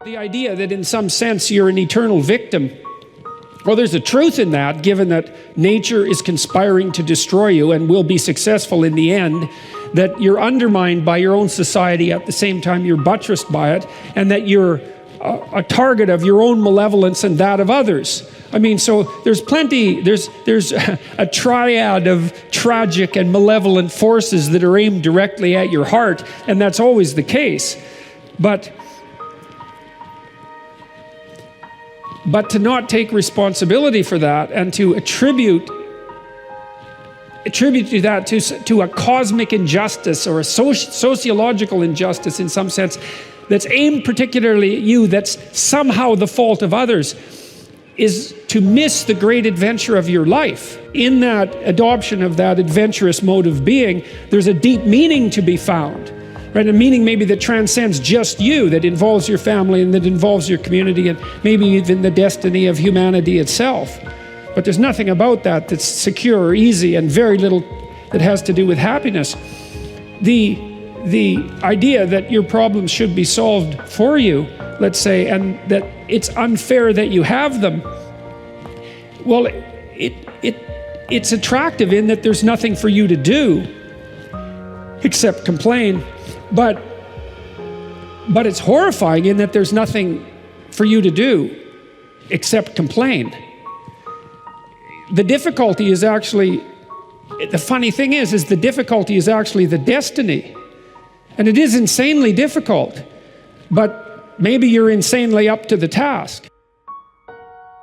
The idea that in some sense you're an eternal victim, well, there's a truth in that, given that nature is conspiring to destroy you and will be successful in the end, that you're undermined by your own society at the same time you're buttressed by it, and that you're a target of your own malevolence and that of others. I mean, so there's plenty, there's a triad of tragic and malevolent forces that are aimed directly at your heart, and that's always the case. But to not take responsibility for that and to attribute to that to a cosmic injustice or a sociological injustice in some sense that's aimed particularly at you, that's somehow the fault of others, is to miss the great adventure of your life. In that adoption of that adventurous mode of being, there's a deep meaning to be found. Right, a meaning maybe that transcends just you, that involves your family and that involves your community and maybe even the destiny of humanity itself. But there's nothing about that that's secure or easy, and very little that has to do with happiness. The idea that your problems should be solved for you, let's say, and that it's unfair that you have them, well, it's attractive in that there's nothing for you to do except complain. But it's horrifying in that there's nothing for you to do except complain. The difficulty is actually, the funny thing is the difficulty is actually the destiny. And it is insanely difficult, but maybe you're insanely up to the task.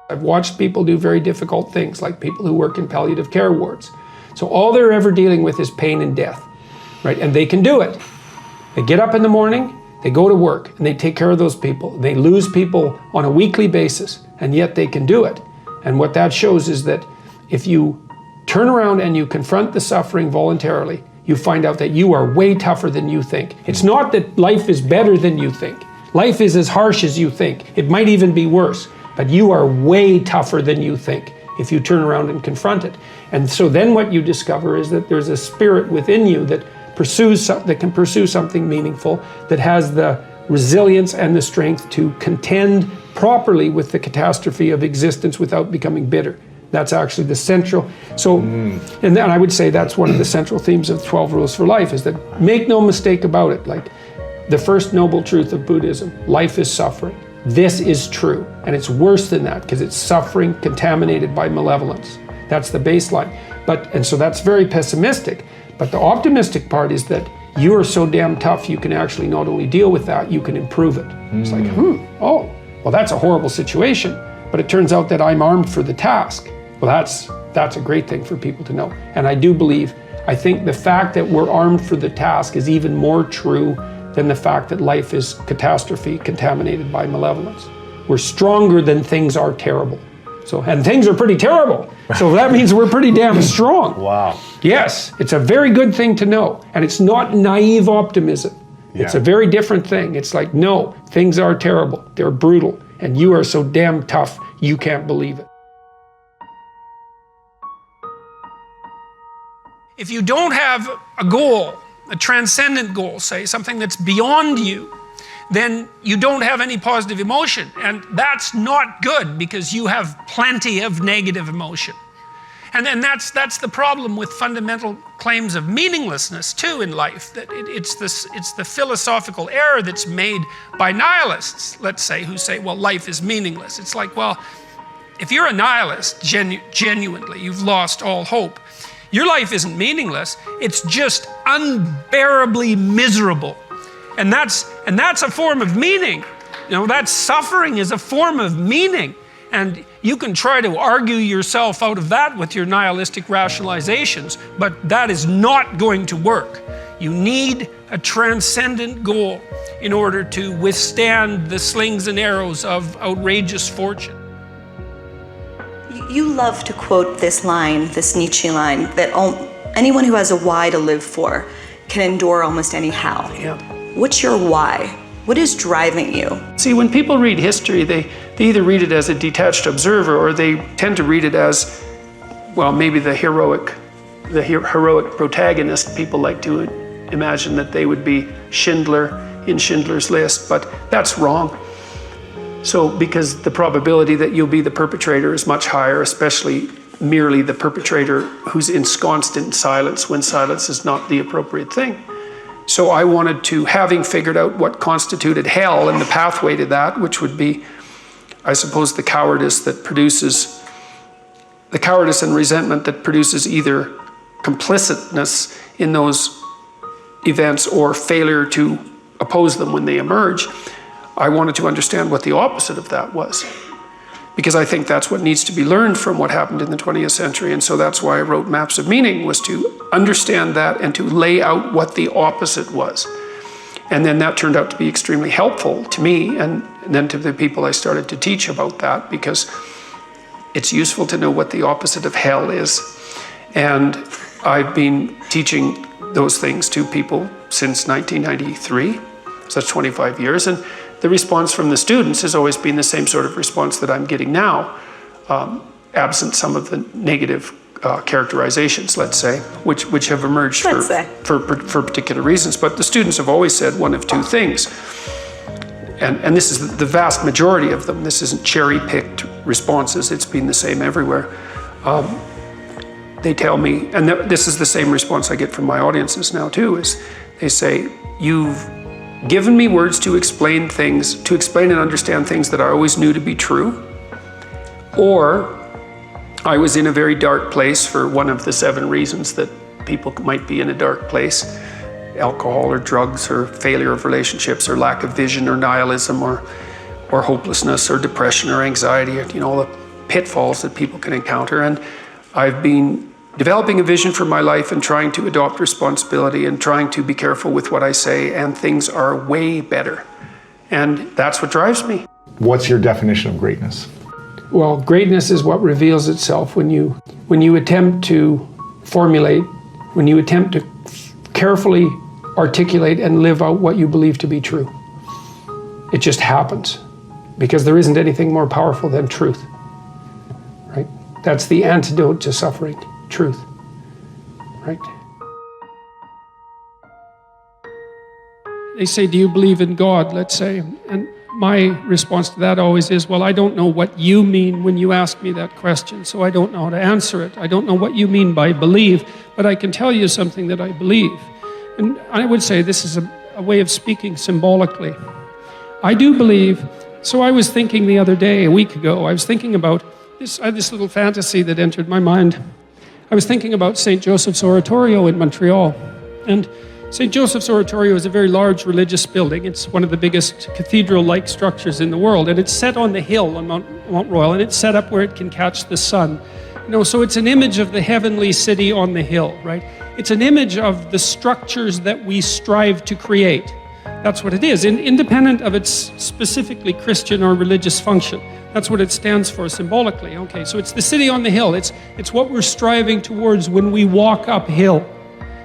I've watched people do very difficult things, like people who work in palliative care wards. So all they're ever dealing with is pain and death, right? And they can do it. They get up in the morning, they go to work, and they take care of those people. They lose people on a weekly basis, and yet they can do it. And what that shows is that if you turn around and you confront the suffering voluntarily, you find out that you are way tougher than you think. It's not that life is better than you think. Life is as harsh as you think. It might even be worse, but you are way tougher than you think if you turn around and confront it. And so then what you discover is that there's a spirit within you that can pursue something meaningful, that has the resilience and the strength to contend properly with the catastrophe of existence without becoming bitter. That's actually the central, and then I would say that's one of the central themes of 12 Rules for Life, is that make no mistake about it, like the first noble truth of Buddhism, life is suffering. This is true, and it's worse than that because it's suffering contaminated by malevolence. That's the baseline. And so that's very pessimistic. But the optimistic part is that you are so damn tough, you can actually not only deal with that, you can improve it. It's like, oh, well, that's a horrible situation, but it turns out that I'm armed for the task. Well, that's a great thing for people to know. And I think the fact that we're armed for the task is even more true than the fact that life is catastrophe contaminated by malevolence. We're stronger than things are terrible. And things are pretty terrible. So that means we're pretty damn strong. Wow. Yes, it's a very good thing to know. And it's not naive optimism. Yeah. It's a very different thing. It's like, no, things are terrible. They're brutal. And you are so damn tough, you can't believe it. If you don't have a goal, a transcendent goal, say, something that's beyond you, then you don't have any positive emotion. And that's not good, because you have plenty of negative emotion. And then that's the problem with fundamental claims of meaninglessness too in life, that it's the philosophical error that's made by nihilists, let's say, who say, well, life is meaningless. It's like, well, if you're a nihilist, genuinely, you've lost all hope. Your life isn't meaningless, it's just unbearably miserable. And that's a form of meaning. That suffering is a form of meaning. And you can try to argue yourself out of that with your nihilistic rationalizations, but that is not going to work. You need a transcendent goal in order to withstand the slings and arrows of outrageous fortune. You love to quote this line, this Nietzsche line, that anyone who has a why to live for can endure almost any how. Yeah. What's your why? What is driving you? See, when people read history, they either read it as a detached observer, or they tend to read it as, well, maybe the heroic protagonist. People like to imagine that they would be Schindler in Schindler's List, but that's wrong. So because the probability that you'll be the perpetrator is much higher, especially merely the perpetrator who's ensconced in silence when silence is not the appropriate thing. So I wanted to, having figured out what constituted hell and the pathway to that, which would be, I suppose, the cowardice and resentment that produces either complicitness in those events or failure to oppose them when they emerge, I wanted to understand what the opposite of that was. Because I think that's what needs to be learned from what happened in the 20th century. And so that's why I wrote Maps of Meaning, was to understand that and to lay out what the opposite was. And then that turned out to be extremely helpful to me and then to the people I started to teach about that, because it's useful to know what the opposite of hell is. And I've been teaching those things to people since 1993, so that's 25 years. And the response from the students has always been the same sort of response that I'm getting now, absent some of the negative characterizations, let's say, which have emerged for particular reasons. But the students have always said one of two things, and this is the vast majority of them. This isn't cherry-picked responses. It's been the same everywhere. They tell me, and this is the same response I get from my audiences now too, is they say, you've given me words to explain things, to explain and understand things that I always knew to be true, or I was in a very dark place for one of the 7 reasons that people might be in a dark place: alcohol or drugs or failure of relationships or lack of vision or nihilism or hopelessness or depression or anxiety, you know, all the pitfalls that people can encounter. And I've been developing a vision for my life and trying to adopt responsibility and trying to be careful with what I say, and things are way better. And that's what drives me. What's your definition of greatness? Well, greatness is what reveals itself when you attempt to formulate, when you attempt to carefully articulate and live out what you believe to be true. It just happens, because there isn't anything more powerful than truth, right? That's the antidote to suffering. Truth, right? They say, do you believe in God, let's say? And my response to that always is, well, I don't know what you mean when you ask me that question, so I don't know how to answer it. I don't know what you mean by believe, but I can tell you something that I believe. And I would say this is a way of speaking symbolically. I do believe, so I was thinking the other day, a week ago, I was thinking about this, I had this little fantasy that entered my mind. I was thinking about St. Joseph's Oratorio in Montreal. And St. Joseph's Oratorio is a very large religious building. It's one of the biggest cathedral-like structures in the world. And it's set on the hill on Mount Royal, and it's set up where it can catch the sun. You know, so it's an image of the heavenly city on the hill, right? It's an image of the structures that we strive to create. That's what it is, independent of its specifically Christian or religious function. That's what it stands for symbolically. Okay, so it's the city on the hill. It's what we're striving towards when we walk uphill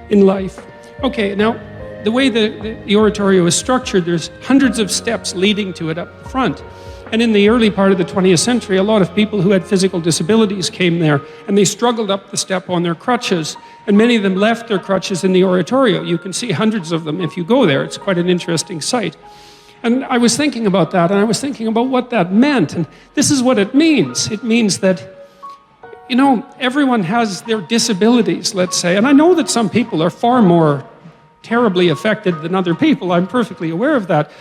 in life. Okay, now, the way the oratorio is structured, there's hundreds of steps leading to it up front. And in the early part of the 20th century, a lot of people who had physical disabilities came there, and they struggled up the step on their crutches, and many of them left their crutches in the oratorio. You can see hundreds of them if you go there. It's quite an interesting sight. And I was thinking about that, and I was thinking about what that meant, and this is what it means. It means that, you know, everyone has their disabilities, let's say, and I know that some people are far more terribly affected than other people. I'm perfectly aware of that.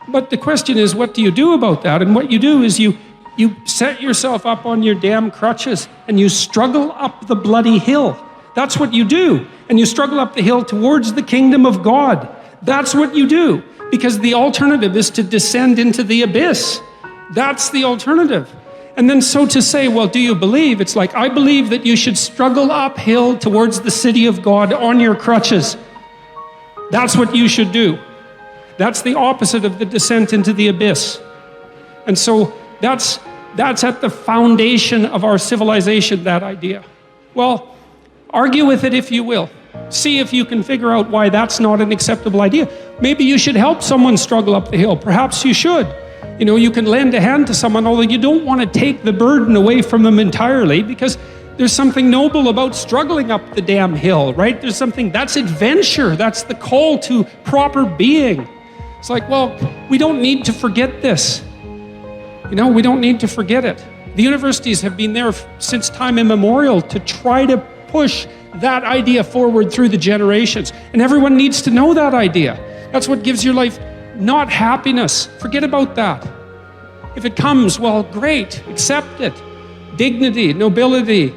But the question is, what do you do about that? And what you do is you set yourself up on your damn crutches and you struggle up the bloody hill. That's what you do. And you struggle up the hill towards the kingdom of God. That's what you do. Because the alternative is to descend into the abyss. That's the alternative. And then so to say, well, do you believe? It's like, I believe that you should struggle uphill towards the city of God on your crutches. That's what you should do. That's the opposite of the descent into the abyss. And so that's at the foundation of our civilization, that idea. Well, argue with it if you will. See if you can figure out why that's not an acceptable idea. Maybe you should help someone struggle up the hill. Perhaps you should. You know, you can lend a hand to someone, although you don't want to take the burden away from them entirely, because there's something noble about struggling up the damn hill, right? There's something, that's adventure. That's the call to proper being. It's like, well, we don't need to forget this. You know, we don't need to forget it. The universities have been there since time immemorial to try to push that idea forward through the generations. And everyone needs to know that idea. That's what gives your life not happiness. Forget about that. If it comes, well, great, accept it. Dignity, nobility,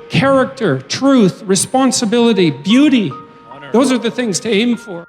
character, truth, responsibility, beauty. Those are the things to aim for.